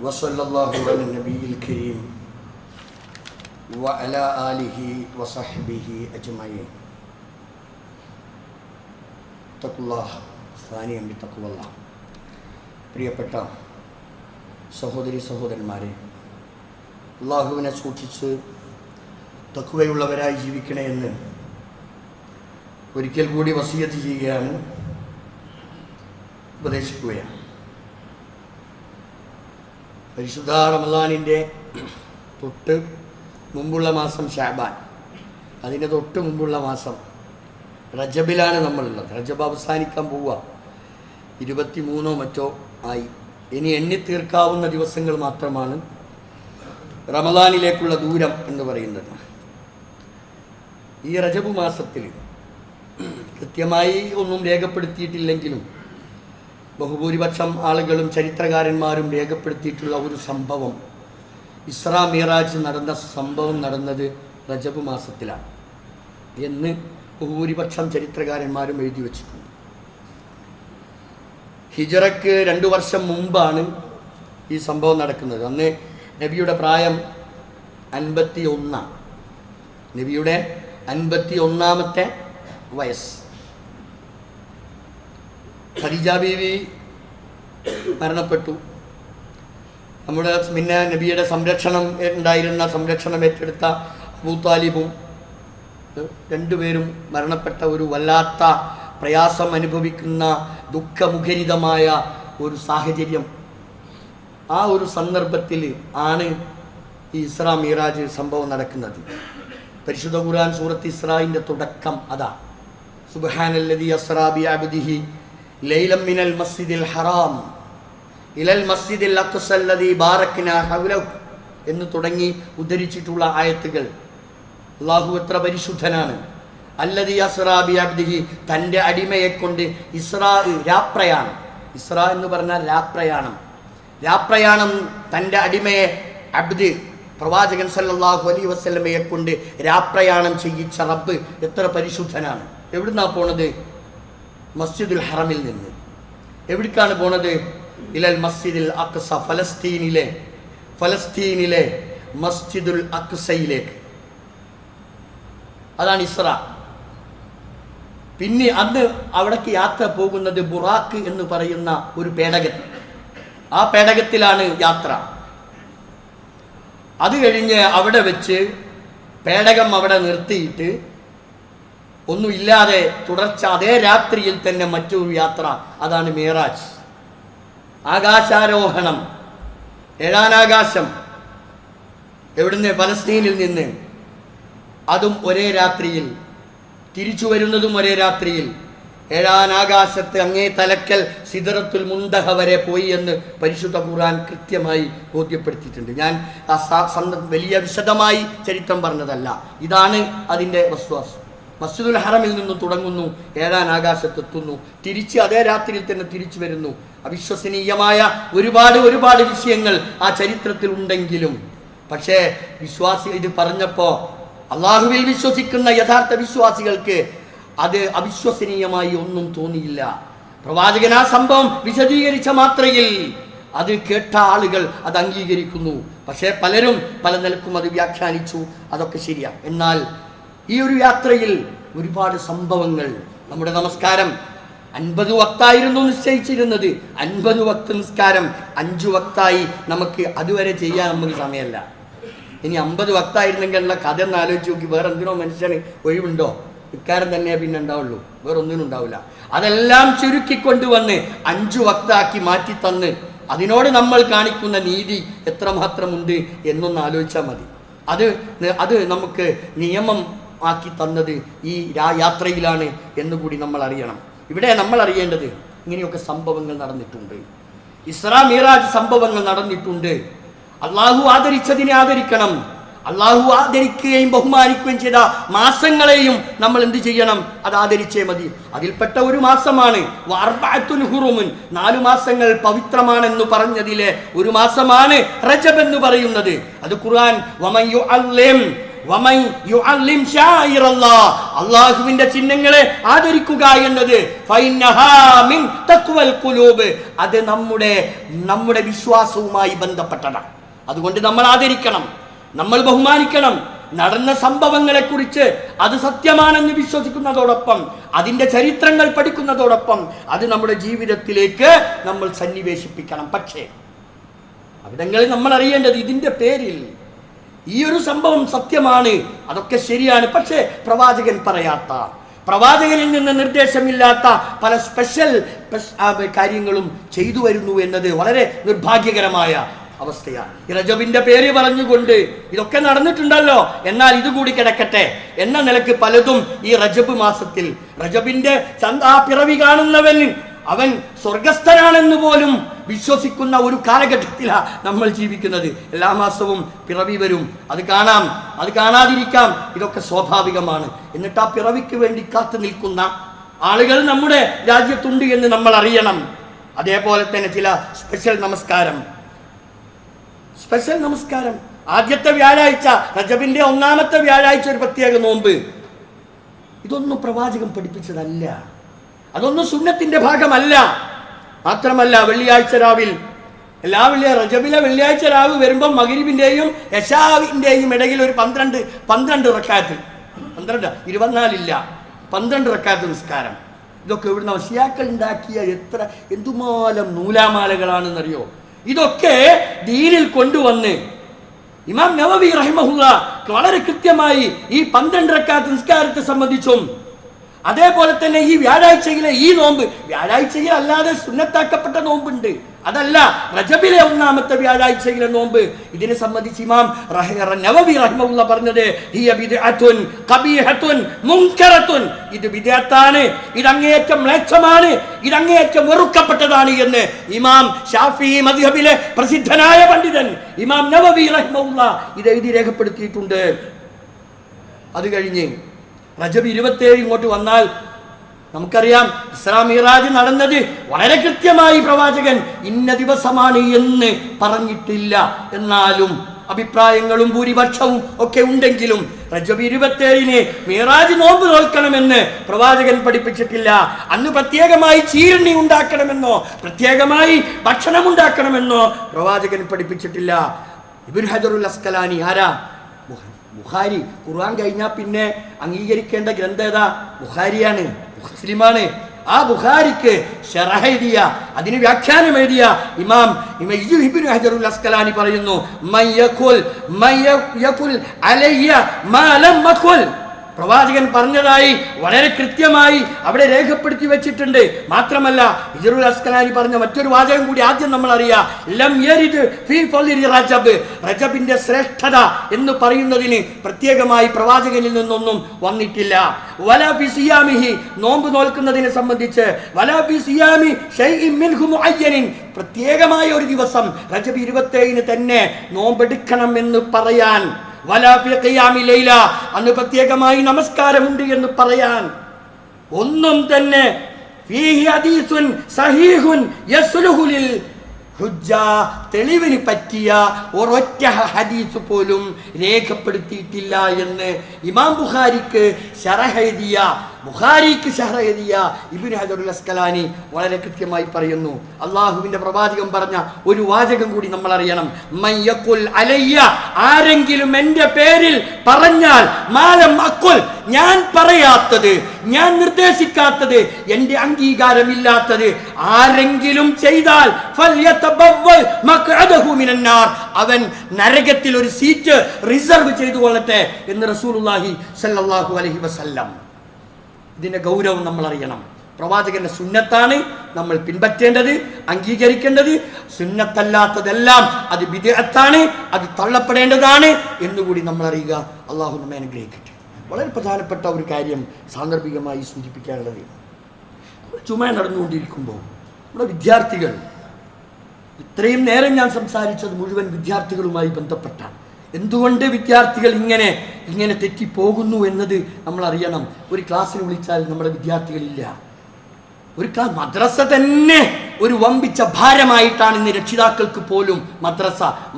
വസല്ലല്ലാഹു അലൻ നബിയിൽ കരീം വഅലാ ആലിഹി വസഹ്ബിഹി അജ്മഈൻ. തഖ്വല്ലാഹ് സാനിയം ബിത്തഖ്വല്ലാഹ്. പ്രിയപ്പെട്ട സഹോദരി സഹോദരന്മാരെ, അല്ലാഹുവിനെ സൂക്ഷിച്ച് തഖ്വയുള്ളവരായി ജീവിക്കണേ എന്ന് ഒരിക്കൽ കൂടി വസിയത്ത് ചെയ്യുകയാണ്, ഉപദേശിക്കുകയാണ്. പരിശുദ്ധ റമളാനിൻ്റെ തൊട്ട് മുമ്പുള്ള മാസം ഷഅബാൻ, അതിന് തൊട്ട് മുമ്പുള്ള മാസം റജബിലാണ് നമ്മളുള്ളത്. റജബ് അവസാനിക്കാൻ പോവുക, 23 മറ്റോ ആയി. ഇനി എണ്ണിത്തീർക്കാവുന്ന ദിവസങ്ങൾ മാത്രമാണ് റമളാനിലേക്കുള്ള ദൂരം എന്ന് പറയുന്നത്. ഈ റജബ് മാസത്തിൽ കൃത്യമായി ഒന്നും രേഖപ്പെടുത്തിയിട്ടില്ലെങ്കിലും ബഹുഭൂരിപക്ഷം ആളുകളും ചരിത്രകാരന്മാരും രേഖപ്പെടുത്തിയിട്ടുള്ള ഒരു സംഭവം, ഇസ്രാ മിറാജ് നടന്ന സംഭവം നടന്നത് റജബ് മാസത്തിലാണ് എന്ന് ഭൂരിപക്ഷം ചരിത്രകാരന്മാരും എഴുതി വച്ചിട്ടുണ്ട്. ഹിജറക്ക് 2 വർഷം മുമ്പാണ് ഈ സംഭവം നടക്കുന്നത്. അന്ന് നബിയുടെ പ്രായം 51. നബിയുടെ 51ാമത്തെ വയസ്സ്. ഖദീജ ബീവി മരണപ്പെട്ടു. നമ്മുടെ പിന്നെ നബിയുടെ സംരക്ഷണം ഏറ്റെടുത്ത അബൂ താലിബും രണ്ടുപേരും മരണപ്പെട്ട ഒരു വല്ലാത്ത പ്രയാസം അനുഭവിക്കുന്ന ദുഃഖമുഖരിതമായ ഒരു സാഹചര്യം. ആ ഒരു സന്ദർഭത്തിൽ ആണ് ഈ ഇസ്രാ മിറാജ് സംഭവം നടക്കുന്നത്. പരിശുദ്ധ ഖുർആൻ സൂറത്ത് ഇസ്രായിൻ്റെ തുടക്കം അതാ, സുബ്ഹാനല്ലദീ അസ്റാ ബിഅബ്ദിഹി ലൈലൻ മിനൽ മസ്ജിദിൽ ഹറാം ഇലൽ മസ്ജിദിൽ അഖ്സല്ലദീ ബാറക്നാ ഹൗലഹു എന്ന് തുടങ്ങി ഉദ്ധരിച്ചിട്ടുള്ള ആയത്തുകൾ. അല്ലാഹു എത്ര പരിശുദ്ധനാണ്. അല്ലദീ അസ്റാ ബിഅബ്ദിഹി, തൻ്റെ അടിമയെ കൊണ്ട് ഇസ്രാ, രാപ്രയാണം. ഇസ്രാ എന്ന് പറഞ്ഞാൽ രാപ്രയാണം തൻ്റെ അടിമയെ അബ്ദ് പ്രവാചകൻ സല്ലല്ലാഹു അലൈഹി വസല്ലമയെ കൊണ്ട് രാപ്രയാണം ചെയ്യിച്ച റബ്ബ് എത്ര പരിശുദ്ധനാണ്. എവിടുന്നാ പോണത്? മസ്ജിദുൽ ഹറമിൽ നിന്ന്. എവിടേക്കാണ് പോണത്? ഇലൽ മസ്ജിദിൽ അഖ്സ, ഫലസ്തീനിലെ മസ്ജിദുൽ അഖ്സയിലേക്ക്. അതാണ് ഇസ്ര. പിന്നെ അന്ന് അവിടേക്ക് യാത്ര പോകുന്നത് ബുറാക്ക് എന്ന് പറയുന്ന ഒരു പേടകം. ആ പേടകത്തിലാണ് യാത്ര. അത് കഴിഞ്ഞ് അവിടെ വെച്ച് പേടകം അവിടെ നിർത്തിയിട്ട് ഒന്നുമില്ലാതെ തുടർച്ച അതേ രാത്രിയിൽ തന്നെ മറ്റൊരു യാത്ര, അതാണ് മിഅ്റാജ്. ആകാശാരോഹണം, ഏഴാനാകാശം. എവിടുന്ന്? ഫലസ്തീനിൽ നിന്ന്. അതും ഒരേ രാത്രിയിൽ, തിരിച്ചു വരുന്നതും ഒരേ രാത്രിയിൽ. ഏഴാനാകാശത്ത് അങ്ങേ തലക്കൽ സിദ്റത്തുൽ മുന്തഹ വരെ പോയി എന്ന് പരിശുദ്ധ ഖുർആൻ കൃത്യമായി ബോധ്യപ്പെടുത്തിയിട്ടുണ്ട്. ഞാൻ വലിയ വിശദമായി ചരിത്രം പറഞ്ഞതല്ല, ഇതാണ് അതിൻ്റെ വിശ്വാസം. മസ്ജിദുൽ ഹറമിൽ നിന്നും തുടങ്ങുന്നു, ഏഴാനാകാശത്തെത്തുന്നു, തിരിച്ച് അതേ രാത്രിയിൽ തന്നെ തിരിച്ചു വരുന്നു. അവിശ്വസനീയമായ ഒരുപാട് വിഷയങ്ങൾ ആ ചരിത്രത്തിൽ ഉണ്ടെങ്കിലും പക്ഷേ വിശ്വാസി ഇത് പറഞ്ഞപ്പോൾ അള്ളാഹുവിൽ വിശ്വസിക്കുന്ന യഥാർത്ഥ വിശ്വാസികൾക്ക് അത് അവിശ്വസനീയമായി ഒന്നും തോന്നിയില്ല. പ്രവാചകൻ ആ സംഭവം വിശദീകരിച്ച മാത്രയിൽ അത് കേട്ട ആളുകൾ അത് അംഗീകരിക്കുന്നു. പക്ഷേ പലരും പല നിലക്കും അത് വ്യാഖ്യാനിച്ചു. അതൊക്കെ ശരിയാണ്. എന്നാൽ ഈ ഒരു യാത്രയിൽ ഒരുപാട് സംഭവങ്ങൾ. നമ്മുടെ നമസ്കാരം 50 വക്തായിരുന്നു നിശ്ചയിച്ചിരുന്നത്. 50 വക്ത് നിസ്കാരം 5 വക്തായി നമുക്ക് അതുവരെ ചെയ്യാൻ നമുക്ക് സമയമല്ല. ഇനി 50 വക്തായിരുന്നെങ്കിലുള്ള കഥ ഒന്ന് ആലോചിച്ച് നോക്കി. വേറെ എന്തിനോ മനുഷ്യന് ഒഴിവുണ്ടോ? ഇക്കാരം തന്നെ പിന്നെ ഉണ്ടാവുള്ളൂ, വേറെ ഒന്നിനും ഉണ്ടാവില്ല. അതെല്ലാം ചുരുക്കിക്കൊണ്ടുവന്ന് 5 വക്താക്കി മാറ്റി തന്ന് അതിനോട് നമ്മൾ കാണിക്കുന്ന നീതി എത്രമാത്രമുണ്ട് എന്നൊന്ന് ആലോചിച്ചാൽ മതി. അത് നമുക്ക് നിയമം ആക്കി തന്നത് ഈ യാത്രയിലാണ് എന്നുകൂടി നമ്മൾ അറിയണം. ഇവിടെ നമ്മൾ അറിയേണ്ടത് ഇങ്ങനെയൊക്കെ സംഭവങ്ങൾ നടന്നിട്ടുണ്ട്. ഇസ്രാ മിഅ്റാജ് സംഭവങ്ങൾ നടന്നിട്ടുണ്ട്. അള്ളാഹു ആദരിച്ചതിനെ ആദരിക്കണം. അള്ളാഹു ആദരിക്കുകയും ബഹുമാനിക്കുകയും ചെയ്ത മാസങ്ങളെയും നമ്മൾ എന്ത് ചെയ്യണം? അത് ആദരിച്ചേ മതി. അതിൽപ്പെട്ട ഒരു മാസമാണ് വഅർബഅത്തുൻ ഹുറുമുൻ, 4 മാസങ്ങൾ പവിത്രമാണെന്ന് പറഞ്ഞതിലെ ഒരു മാസമാണ് റജബ് എന്ന് പറയുന്നത്. അത് ഖുർആൻ അള്ളാഹുവിന്റെ ചിഹ്നങ്ങളെ ആദരിക്കുക എന്നത് അത് നമ്മുടെ വിശ്വാസവുമായി ബന്ധപ്പെട്ടതാണ്. അതുകൊണ്ട് നമ്മൾ ആദരിക്കണം, നമ്മൾ ബഹുമാനിക്കണം. നടന്ന സംഭവങ്ങളെ കുറിച്ച് അത് സത്യമാണെന്ന് വിശ്വസിക്കുന്നതോടൊപ്പം അതിൻ്റെ ചരിത്രങ്ങൾ പഠിക്കുന്നതോടൊപ്പം അത് നമ്മുടെ ജീവിതത്തിലേക്ക് നമ്മൾ സന്നിവേശിപ്പിക്കണം. പക്ഷേ അവിടങ്ങളിൽ നമ്മൾ അറിയേണ്ടത് ഇതിൻ്റെ പേരിൽ ഈ ഒരു സംഭവം സത്യമാണ്, അതൊക്കെ ശരിയാണ്. പക്ഷേ പ്രവാചകൻ പറയാത്ത, പ്രവാചകനിൽ നിന്ന് നിർദ്ദേശമില്ലാത്ത പല സ്പെഷ്യൽ കാര്യങ്ങളും ചെയ്തു വരുന്നു എന്നത് വളരെ നിർഭാഗ്യകരമായ അവസ്ഥയാണ്. ഈ റജബിന്റെ പേര് പറഞ്ഞുകൊണ്ട് ഇതൊക്കെ നടന്നിട്ടുണ്ടല്ലോ, എന്നാൽ ഇതുകൂടി കിടക്കട്ടെ എന്ന നിലക്ക് പലതും ഈ റജബ് മാസത്തിൽ, റജബിന്റെ പിറവി കാണുന്നവൻ അവൻ സ്വർഗസ്ഥനാണെന്ന് പോലും വിശ്വസിക്കുന്ന ഒരു കാലഘട്ടത്തിലാണ് നമ്മൾ ജീവിക്കുന്നത്. എല്ലാ മാസവും പിറവി വരും, അത് കാണാം, അത് കാണാതിരിക്കാം, ഇതൊക്കെ സ്വാഭാവികമാണ്. എന്നിട്ട് ആ പിറവിക്ക് വേണ്ടി കാത്തു നിൽക്കുന്ന ആളുകൾ നമ്മുടെ രാജ്യത്തുണ്ട് എന്ന് നമ്മൾ അറിയണം. അതേപോലെ തന്നെ ചില സ്പെഷ്യൽ നമസ്കാരം ആദ്യത്തെ വ്യാഴാഴ്ച, റജബിന്റെ 1-ാമത്തെ വ്യാഴാഴ്ച ഒരു പ്രത്യേക നോമ്പ്, ഇതൊന്നും പ്രവാചകൻ പഠിപ്പിച്ചതല്ല, അതൊന്നും സുന്നത്തിന്റെ ഭാഗമല്ല. മാത്രമല്ല വെള്ളിയാഴ്ച രാവിൽ, റജബിലെ വെള്ളിയാഴ്ച രാവ് വരുമ്പോൾ മഗ്രിബിന്റെയും ഇശാവിന്റെയും ഇടയിൽ ഒരു 12 റക്അത്ത്, 24 ഇല്ല, 12 റക്അത്ത് നിസ്കാരം. ഇതൊക്കെ ഇവിടുന്ന് വസിയാക്കൾ ഉണ്ടാക്കിയ എന്തുമാലം നൂലാമാലകളാണെന്നറിയോ? ഇതൊക്കെ ദീനിൽ കൊണ്ടുവന്ന് ഇമാം നവവി റഹിമഹുല്ലാ വളരെ കൃത്യമായി ഈ 12 റക്അത്ത് നിസ്കാരത്തെ സംബന്ധിച്ചും അതേപോലെ തന്നെ ഈ വ്യാഴാഴ്ചയിലെ ഈ നോമ്പ്, വ്യാഴാഴ്ചയിൽ അല്ലാതെ സുന്നത്താക്കപ്പെട്ട നോമ്പുണ്ട്, അതല്ല റജബിലെ 1-ാമത്തെ വ്യാഴാഴ്ചയിലെ നോമ്പ്, ഇതിനെ സംബന്ധിച്ച് ഇമാം നവവി റഹിമഹുല്ലാ പറഞ്ഞത് ഹിയ ബിദ്അത്തുൻ ഖബീഹത്തുൻ മുൻകറത്തുൻ, ഇത് ബിദ്അത്താണ്, ഇത് അങ്ങേയറ്റം മ്ലേച്ഛമാണ്, ഇത് അങ്ങേയറ്റം വെറുക്കപ്പെട്ടതാണ് എന്ന് ഇമാം ഷാഫിഈ മദ്ഹബിലെ പ്രസിദ്ധനായ പണ്ഡിതൻ ഇമാം നവവി റഹിമഹുല്ലാ ഇത് എഴുതി രേഖപ്പെടുത്തിയിട്ടുണ്ട്. അത് കഴിഞ്ഞ് റജബ് 27 ഇങ്ങോട്ട് വന്നാൽ നമുക്കറിയാം ഇസ്രാ മിഅ്റാജ് നടന്നത് വളരെ കൃത്യമായി പ്രവാചകൻ ഇന്ന ദിവസമാണ് എന്ന് പറഞ്ഞിട്ടില്ല. എന്നാലും അഭിപ്രായങ്ങളും ഭൂരിപക്ഷവും ഒക്കെ ഉണ്ടെങ്കിലും റജബ് 27-ന് മിഅ്റാജ് നോമ്പ് നോൽക്കണമെന്ന് പ്രവാചകൻ പഠിപ്പിച്ചിട്ടില്ല. അന്ന് പ്രത്യേകമായി ചീരണി ഉണ്ടാക്കണമെന്നോ പ്രത്യേകമായി ഭക്ഷണം ഉണ്ടാക്കണമെന്നോ പ്രവാചകൻ പഠിപ്പിച്ചിട്ടില്ല. ഇബ്നു ഹജറുൽ അസ്കലാനി ആരാ? ബുഖാരി ഖുർആൻ കഴിഞ്ഞാൽ പിന്നെ അംഗീകരിക്കേണ്ട ഗ്രന്ഥം ഏതാ? ബുഖാരിയാണ്, മുസ്ലിമാണ്. ആ ബുഖാരിക്ക് ശറഹ് എഴുതിയ, അതിന് വ്യാഖ്യാനം എഴുതിയ ഇമാം ഇബ്നു ഹജറുൽ അസ്കലാനി പറയുന്നു, മയ്യഖുൽ അലയ്യ മാ ലം അഖുൽ. പ്രവാചകൻ പറഞ്ഞതായി വളരെ കൃത്യമായി അവിടെ രേഖപ്പെടുത്തി വെച്ചിട്ടുണ്ട്. മാത്രമല്ല ഹജറുൽ അസ്കലാനി പറഞ്ഞ മറ്റൊരു വാചകം കൂടി ആദ്യം നമ്മൾ അറിയാം. ലം യരിദ് ഫീ ഫളിൽ റജബ്. റജബിന്റെ ശ്രേഷ്ഠത എന്ന് പറയുന്നതിന് പ്രത്യേകമായി പ്രവാചകനിൽ നിന്നൊന്നും വന്നിട്ടില്ല. വലാ ഫി സിയാമിഹി, നോമ്പ് നോൽക്കുന്നതിനെ സംബന്ധിച്ച്, വലാ ഫി സിയാമി ശൈഇൻ മിൻഹു മുഅയ്യനിൻ, പ്രത്യേകമായ ഒരു ദിവസം റജബ് 27 തന്നെ നോമ്പെടുക്കണം എന്ന് പറയാൻ, വലാ ഫി ഖിയാമി ലൈല, അന്ന് പ്രത്യേകമായി നമസ്കാരമുണ്ട് എന്ന് പറയാൻ ഒന്നും തന്നെ ഫീഹി ഹദീസുൻ സഹീഹുൻ യസ്ലുഹു ലിൽ ഹുജ്ജ, തെളിവിന് പറ്റിയ ഒരൊറ്റ ഹദീസ് പോലും രേഖപ്പെടുത്തിയിട്ടില്ല എന്ന് ഇമാം ബുഖാരിക്ക് ശറഹ് എഴുതിയ ഇബ്നു ഹജറുൽ അസ്കലാനി വളരെ കൃത്യമായി പറയുന്നു. അള്ളാഹുവിന്റെ പ്രവാചകൻ പറഞ്ഞ ഒരു വാചകം കൂടി നമ്മൾ അറിയണം. മയ്യഖുൽ അലയ്യ, ആരെങ്കിലും എൻ്റെ പേരിൽ പറഞ്ഞാൽ, മാലം അഖുൽ, ഞാൻ പറയാത്തത്, ഞാൻ നിർദ്ദേശിക്കാത്തത്, എൻ്റെ അംഗീകാരമില്ലാത്തത് ആരെങ്കിലും ചെയ്താൽ ഫൽയതബവ്വൽ മഖ്അദഹു മിനന്നാർ, അവൻ നരകത്തിൽ ഒരു സീറ്റ് റിസർവ് ചെയ്തു കൊള്ളട്ടെ എന്ന് റസൂലുള്ളാഹി സ്വല്ലല്ലാഹു അലൈഹി വസല്ലം. ഇതിന്റെ ഗൗരവം നമ്മൾ അറിയണം. പ്രവാചകന്റെ സുന്നത്താണ് നമ്മൾ പിൻപറ്റേണ്ടത്, അംഗീകരിക്കേണ്ടത്. സുന്നത്തല്ലാത്തതെല്ലാം അത് ബിദ്അത്താണ്, അത് തള്ളപ്പെടേണ്ടതാണ് എന്നുകൂടി നമ്മൾ അറിയുക. അള്ളാഹു നമ്മെ അനുഗ്രഹിക്കട്ടെ. വളരെ പ്രധാനപ്പെട്ട ഒരു കാര്യം സാന്ദർഭികമായി സൂചിപ്പിക്കാനുള്ളത്, ചുമ നടന്നുകൊണ്ടിരിക്കുമ്പോൾ നമ്മുടെ വിദ്യാർത്ഥികൾ, ഇത്രയും നേരം ഞാൻ സംസാരിച്ചത് മുഴുവൻ വിദ്യാർത്ഥികളുമായി ബന്ധപ്പെട്ടാണ്. എന്തുകൊണ്ട് വിദ്യാർത്ഥികൾ ഇങ്ങനെ തെറ്റിപ്പോകുന്നു എന്നത് നമ്മൾ അറിയണം. ഒരു ക്ലാസ്സിന് വിളിച്ചാൽ നമ്മുടെ വിദ്യാർത്ഥികളില്ല. ഒരു മദ്രസ തന്നെ ഒരു വമ്പിച്ച ഭാരമായിട്ടാണ് ഇന്ന് രക്ഷിതാക്കൾക്ക് പോലും.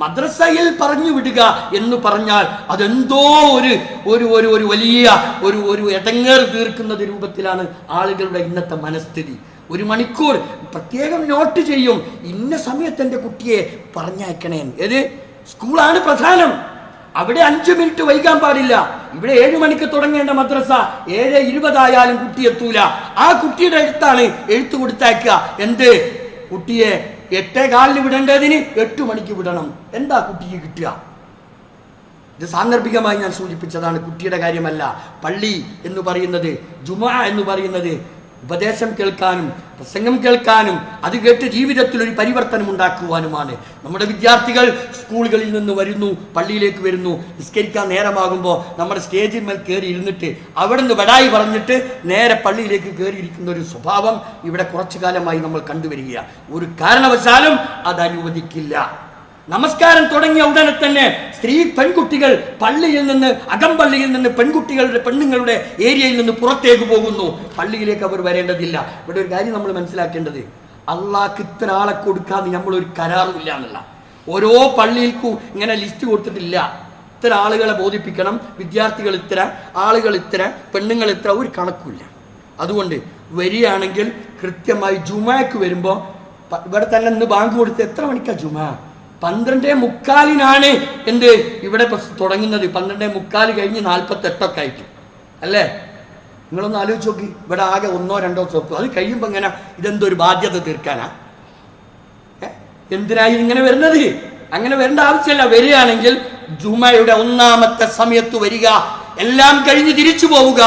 മദ്രസയിൽ പറഞ്ഞു വിടുക എന്ന് പറഞ്ഞാൽ അതെന്തോ ഒരു വലിയ ഒരു എടങ്ങേറ് തീർക്കുന്നത് രൂപത്തിലാണ് ആളുകളുടെ ഇന്നത്തെ മനസ്ഥിതി. 1 മണിക്കൂർ പ്രത്യേകം നോട്ട് ചെയ്യും, ഇന്ന സമയത്ത് എൻ്റെ കുട്ടിയെ പറഞ്ഞയക്കണേ. ഏത് സ്കൂളാണ് പ്രധാനം, അവിടെ 5 മിനിറ്റ് വൈകാൻ പാടില്ല. ഇവിടെ 7 മണിക്ക് തുടങ്ങേണ്ട മദ്രസ 7:20 കുട്ടി എത്തൂല. ആ കുട്ടിയുടെ അടുത്താണ് എഴുത്ത് കൊടുത്തയക്കുക. എന്ത്? കുട്ടിയെ 8:15 വിടേണ്ടതിന് 8 മണിക്ക് വിടണം. എന്താ കുട്ടിക്ക് കിട്ടുക? ഇത് സാന്ദർഭികമായി ഞാൻ സൂചിപ്പിച്ചതാണ്, കുട്ടിയുടെ കാര്യമല്ല. പള്ളി എന്ന് പറയുന്നത്, ജുമുഅ എന്ന് പറയുന്നത് ഉപദേശം കേൾക്കാനും പ്രസംഗം കേൾക്കാനും അത് കേട്ട് ജീവിതത്തിൽ ഒരു പരിവർത്തനം ഉണ്ടാക്കുവാനുമാണ്. നമ്മുടെ വിദ്യാർത്ഥികൾ സ്കൂളുകളിൽ നിന്ന് വരുന്നു, പള്ളിയിലേക്ക് വരുന്നു, നിസ്കരിക്കാൻ നേരമാകുമ്പോൾ നമ്മുടെ സ്റ്റേജിൽ മേൽ കയറി ഇരുന്നിട്ട് അവിടെ നിന്ന് വടായി പറഞ്ഞിട്ട് നേരെ പള്ളിയിലേക്ക് കയറിയിരിക്കുന്ന ഒരു സ്വഭാവം ഇവിടെ കുറച്ചു കാലമായി നമ്മൾ കണ്ടുവരികയാണ്. ഒരു കാരണവശാലും അത് അനുവദിക്കില്ല. നമസ്കാരം തുടങ്ങിയ ഉടനെ തന്നെ പെൺകുട്ടികൾ പള്ളിയിൽ നിന്ന്, അകമ്പള്ളിയിൽ നിന്ന് പെണ്ണുങ്ങളുടെ ഏരിയയിൽ നിന്ന് പുറത്തേക്ക് പോകുന്നു. പള്ളിയിലേക്ക് അവർ വരേണ്ടതില്ല. ഇവിടെ ഒരു കാര്യം നമ്മൾ മനസ്സിലാക്കേണ്ടത്, അള്ളാഹ്ക്ക് ഇത്ര ആളെ കൊടുക്കാന്ന് നമ്മളൊരു കരാറുമില്ല എന്നുള്ള. ഓരോ പള്ളിയിൽക്കും ഇങ്ങനെ ലിസ്റ്റ് കൊടുത്തിട്ടില്ല. ഇത്ര ആളുകളെ ബോധിപ്പിക്കണം, വിദ്യാർത്ഥികൾ ഇത്ര, ആളുകൾ ഇത്ര, പെണ്ണുങ്ങൾ ഇത്ര, ഒരു കണക്കില്ല. അതുകൊണ്ട് വരികയാണെങ്കിൽ കൃത്യമായി ജുമാക്ക് വരുമ്പോൾ, ഇവിടെ തന്നെ ഇന്ന് ബാങ്ക് കൊടുത്ത് എത്ര മണിക്കാ ജുമാ? 12:45 എന്ത് ഇവിടെ തുടങ്ങുന്നത്. 12:45 കഴിഞ്ഞ് 48 ആയിട്ട് അല്ലേ? നിങ്ങളൊന്ന് ആലോചിച്ച് നോക്കി. ഇവിടെ ആകെ 1-2 സ്റ്റോപ്പ്. അത് കഴിയുമ്പോൾ ഇങ്ങനെ ഇതെന്തൊരു ബാധ്യത തീർക്കാനാ? എന്തിനായി ഇങ്ങനെ വരുന്നത്? അങ്ങനെ വരേണ്ട ആവശ്യമില്ല. വരികയാണെങ്കിൽ ജുമയുടെ 1ാമത്തെ സമയത്ത് വരിക, എല്ലാം കഴിഞ്ഞ് തിരിച്ചു പോവുക.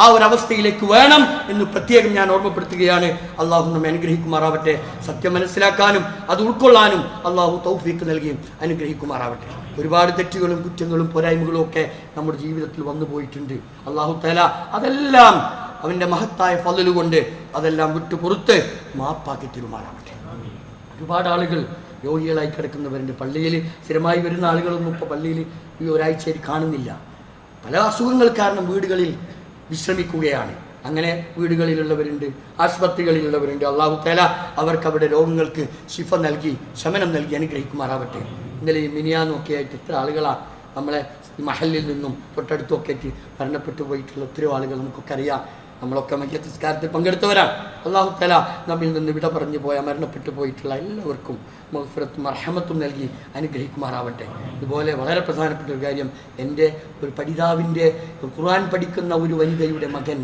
ആ ഒരു അവസ്ഥയിലേക്ക് വേണം എന്ന് പ്രത്യേകം ഞാൻ ഓർമ്മപ്പെടുത്തുകയാണ്. അള്ളാഹു നമ്മെ അനുഗ്രഹിക്കുമാറാവട്ടെ. സത്യം മനസ്സിലാക്കാനും അത് ഉൾക്കൊള്ളാനും അള്ളാഹു തൗഫീക്ക് നൽകുകയും അനുഗ്രഹിക്കുമാറാവട്ടെ. ഒരുപാട് തെറ്റുകളും കുറ്റങ്ങളും പോരായ്മകളും ഒക്കെ നമ്മുടെ ജീവിതത്തിൽ വന്നു പോയിട്ടുണ്ട്. അള്ളാഹു തആല അതെല്ലാം അവൻ്റെ മഹത്തായ ഫളല് കൊണ്ട് അതെല്ലാം വിട്ടുപുറത്ത് മാപ്പാക്കി തരുമാറാവട്ടെ. ഒരുപാട് ആളുകൾ രോഗികളായി കിടക്കുന്നവരുണ്ട്. പള്ളിയിൽ സ്ഥിരമായി വരുന്ന ആളുകളൊന്നും ഇപ്പോൾ പള്ളിയിൽ ഈ ഒരാഴ്ചയിൽ കാണുന്നില്ല. പല അസുഖങ്ങൾ കാരണം വീടുകളിൽ വിശ്രമിക്കുകയാണ്. അങ്ങനെ വീടുകളിലുള്ളവരുണ്ട്, ആശുപത്രികളിലുള്ളവരുണ്ട്. അള്ളാഹു തആല അവർക്ക് അവരുടെ രോഗങ്ങൾക്ക് ശിഫ നൽകി, ശമനം നൽകി അനുഗ്രഹിക്കുമാറാവട്ടെ. ഇന്നലെ മിനിയാന്നൊക്കെ ആയിട്ട് എത്ര ആളുകളാണ് നമ്മളെ മഹലിൽ നിന്നും തൊട്ടടുത്തൊക്കെ ആയിട്ട് മരണപ്പെട്ടു പോയിട്ടുള്ള ഒത്തിരി ആളുകൾ നമുക്കൊക്കെ അറിയാം. നമ്മളൊക്കെ മയ്യത്ത് നിസ്കാരത്തിൽ പങ്കെടുത്തവരാണ്. അല്ലാഹു തആല നമ്മിൽ നിന്ന് വിട പറഞ്ഞു പോയ മരണപ്പെട്ടു പോയിട്ടുള്ള എല്ലാവർക്കും മഗ്ഫിറത്തും മർഹമത്തും നൽകി അനുഗ്രഹിക്കുമാറാവട്ടെ. ഇതുപോലെ വളരെ പ്രധാനപ്പെട്ട ഒരു കാര്യം, എൻ്റെ ഒരു പഠിതാവിൻ്റെ ഖുർആൻ പഠിക്കുന്ന ഒരു വനിതയുടെ മകൻ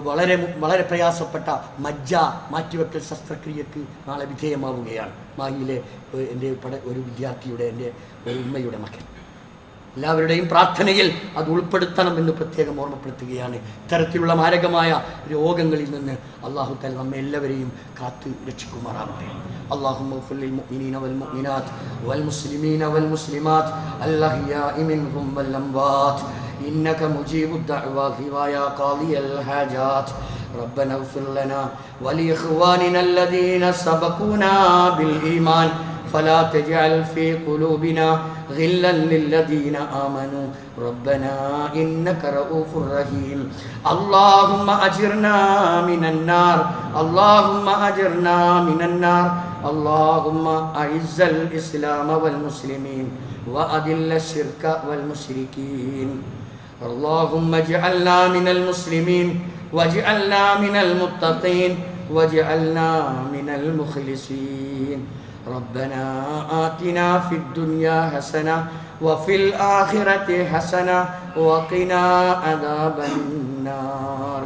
വളരെ വളരെ പ്രയാസപ്പെട്ട മജ്ജ മാറ്റിവെക്കൽ ശസ്ത്രക്രിയക്ക് നാളെ വിധേയമാവുകയാണ്. മാഹിയിലെ എൻ്റെ ഒരു വിദ്യാർത്ഥിയുടെ, എൻ്റെ ഒരു ഉമ്മയുടെ മകൻ. എല്ലാവരുടെയും പ്രാർത്ഥനയിൽ അത് ഉൾപ്പെടുത്തണമെന്ന് പ്രത്യേകം ഓർമ്മപ്പെടുത്തുകയാണ്. ഇത്തരത്തിലുള്ള മാരകമായ രോഗങ്ങളിൽ നിന്ന് അല്ലാഹു തആല നമ്മെ എല്ലാവരെയും കാത്ത് രക്ഷിക്കുമാറാവട്ടെ. اللهم اغفر للمؤمنين والمؤمنات والمسلمين والمسلمات الأحياء منهم والأموات إنك مجيب الدعوات ويا قاضي الحاجات. ربنا اغفر لنا ولإخواننا الذين سبقونا بالإيمان فلا تجعل في قلوبنا غلا للذين آمنوا ربنا إنك رؤوف رحيم. اللهم أجرنا من النار، اللهم أجرنا من النار. اللهم أعز الإسلام والمسلمين وأذل الشرك والمشركين. اللهم اجعلنا من المسلمين واجعلنا من المتقين واجعلنا من المخلصين. ربنا آتنا في الدنيا حسنة وفي الآخرة حسنة وقنا عذاب النار.